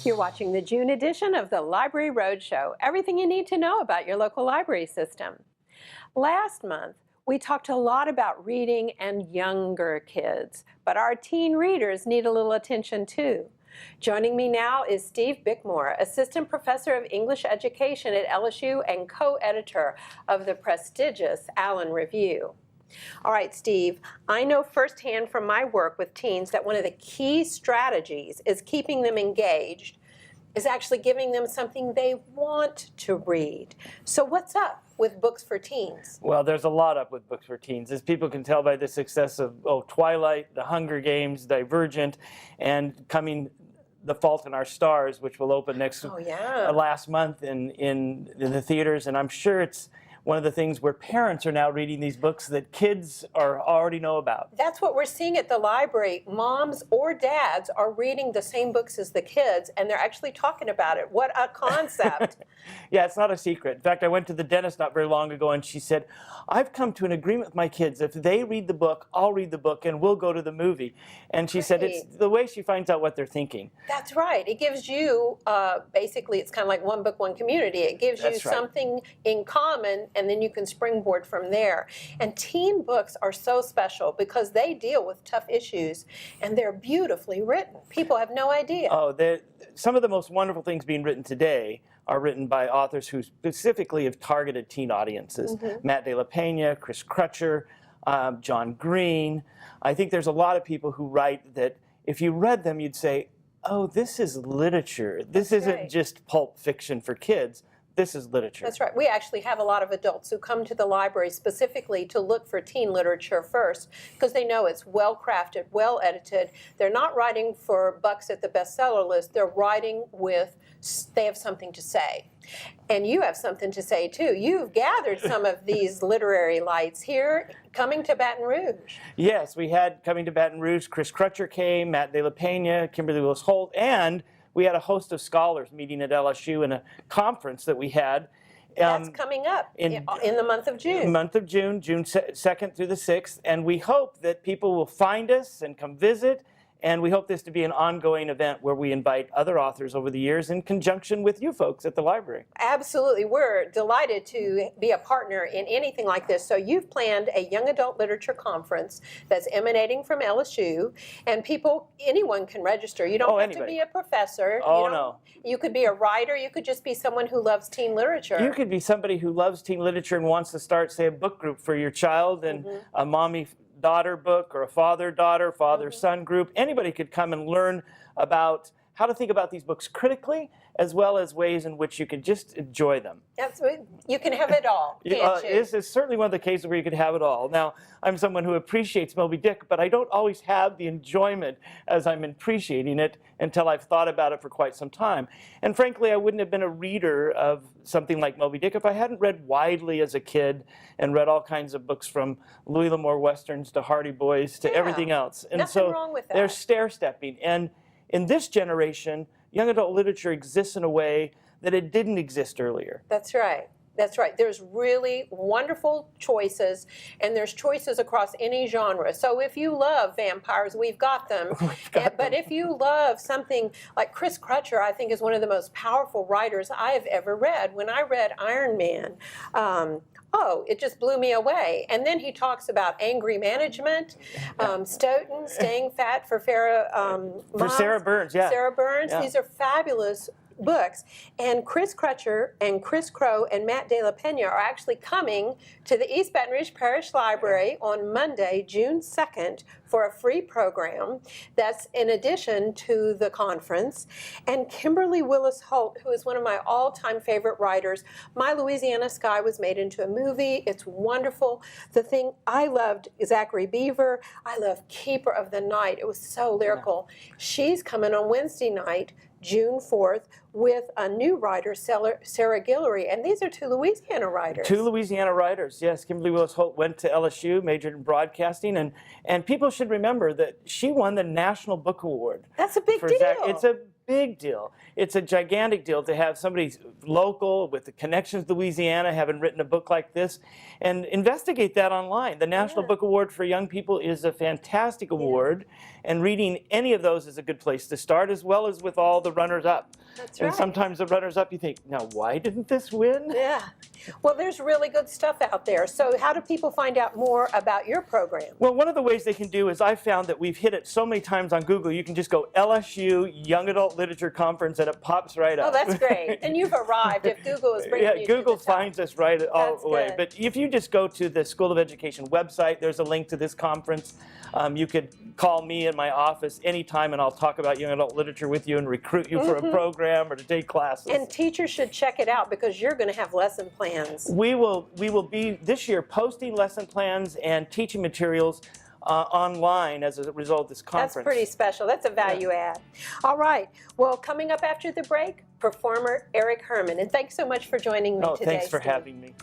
You're watching the June edition of the Library Roadshow, everything you need to know about your local library system. Last month, we talked a lot about reading and younger kids, but our teen readers need a little attention too. Joining me now is Steve Bickmore, Assistant Professor of English Education at LSU and co-editor of the prestigious Allen Review. All right, Steve, I know firsthand from my work with teens that one of the key strategies is keeping them engaged, is actually giving them something they want to read. So what's up with books for teens? Well, there's a lot up with books for teens. As people can tell by the success of Twilight, The Hunger Games, Divergent, and coming The Fault in Our Stars, which will open last month in the theaters. And I'm sure it's one of the things where parents are now reading these books that kids already know about. That's what we're seeing at the library. Moms or dads are reading the same books as the kids, and they're actually talking about it. What a concept. Yeah, it's not a secret. In fact, I went to the dentist not very long ago, and she said, I've come to an agreement with my kids. If they read the book, I'll read the book, and we'll go to the movie. And she said it's the way she finds out what they're thinking. That's right. It gives you, basically, it's kind of like one book, one community. It gives you something in common, and then you can springboard from there. And teen books are so special because they deal with tough issues, and they're beautifully written. People have no idea. Oh, some of the most wonderful things being written today are written by authors who specifically have targeted teen audiences. Matt De La Pena, Chris Crutcher, John Green. I think there's a lot of people who write that if you read them, you'd say, oh, this is literature. This isn't just pulp fiction for kids. This is literature. That's right. We actually have a lot of adults who come to the library specifically to look for teen literature first because they know it's well crafted, well edited. They're not writing for bucks at the bestseller list. They're writing they have something to say. And you have something to say too. You've gathered some of these literary lights here coming to Baton Rouge. Yes, we had coming to Baton Rouge. Chris Crutcher came, Matt De La Pena, Kimberly Willis Holt, and we had a host of scholars meeting at LSU in a conference that we had. That's coming up in the month of June. June 2nd through the 6th. And we hope that people will find us and come visit. And we hope this to be an ongoing event where we invite other authors over the years in conjunction with you folks at the library. Absolutely. We're delighted to be a partner in anything like this. So you've planned a young adult literature conference that's emanating from LSU, and anyone can register. You don't have to be a professor. No. You could be a writer. You could just be someone who loves teen literature. You could be somebody who loves teen literature and wants to start, say, a book group for your child and a mommy-daughter book or a father-daughter, father-son group. Anybody could come and learn about how to think about these books critically, as well as ways in which you can just enjoy them. Absolutely. You can have it all, can't you? It's certainly one of the cases where you could have it all. Now, I'm someone who appreciates Moby Dick, but I don't always have the enjoyment as I'm appreciating it until I've thought about it for quite some time. And frankly, I wouldn't have been a reader of something like Moby Dick if I hadn't read widely as a kid and read all kinds of books from Louis L'Amour Westerns to Hardy Boys to everything else. And nothing wrong with that. They're stair-stepping. And in this generation, young adult literature exists in a way that it didn't exist earlier. That's right. That's right. There's really wonderful choices, and there's choices across any genre. So if you love vampires, we've got them. But if you love something like Chris Crutcher, I think is one of the most powerful writers I have ever read. When I read Iron Man, it just blew me away. And then he talks about angry management, Stoughton, staying fat for Sarah Burns. Sarah Burns. Yeah. These are fabulous books. And Chris Crutcher and Chris Crow and Matt De La Pena are actually coming to the East Baton Rouge Parish Library on Monday, June 2nd, for a free program. That's in addition to the conference. And Kimberly Willis Holt, who is one of my all-time favorite writers, My Louisiana Sky was made into a movie. It's wonderful. The thing I loved is Zachary Beaver. I love Keeper of the Night. It was so lyrical. She's coming on Wednesday night, June 4th, with a new writer, Sarah Guillory, and these are two Louisiana writers. Two Louisiana writers, yes. Kimberly Willis Holt went to LSU, majored in broadcasting, and people should remember that she won the National Book Award. That's a big deal. It's a big deal. It's a gigantic deal to have somebody local with the connections to Louisiana having written a book like this, and investigate that online. The National Book Award for Young People is a fantastic award, and reading any of those is a good place to start, as well as with all the runners-up. That's And right. sometimes the runners-up, you think, now why didn't this win? Yeah. Well, there's really good stuff out there. So how do people find out more about your program? Well, one of the ways they can do is I found that we've hit it so many times on Google, you can just go LSU Young Adult Literature Conference and it pops right up. Oh, that's great. And you've arrived if Google is bringing you Google to the top. finds us right all That's the way. good. But if you just go to the School of Education website, there's a link to this conference. You could call me in my office anytime and I'll talk about young adult literature with you and recruit you for a program or to take classes. And teachers should check it out because you're going to have lesson plans. We will be this year posting lesson plans and teaching materials online as a result of this conference. That's pretty special. That's a value add. All right. Well, coming up after the break, performer Eric Herman. And thanks so much for joining me today, Thanks for Steve. having me.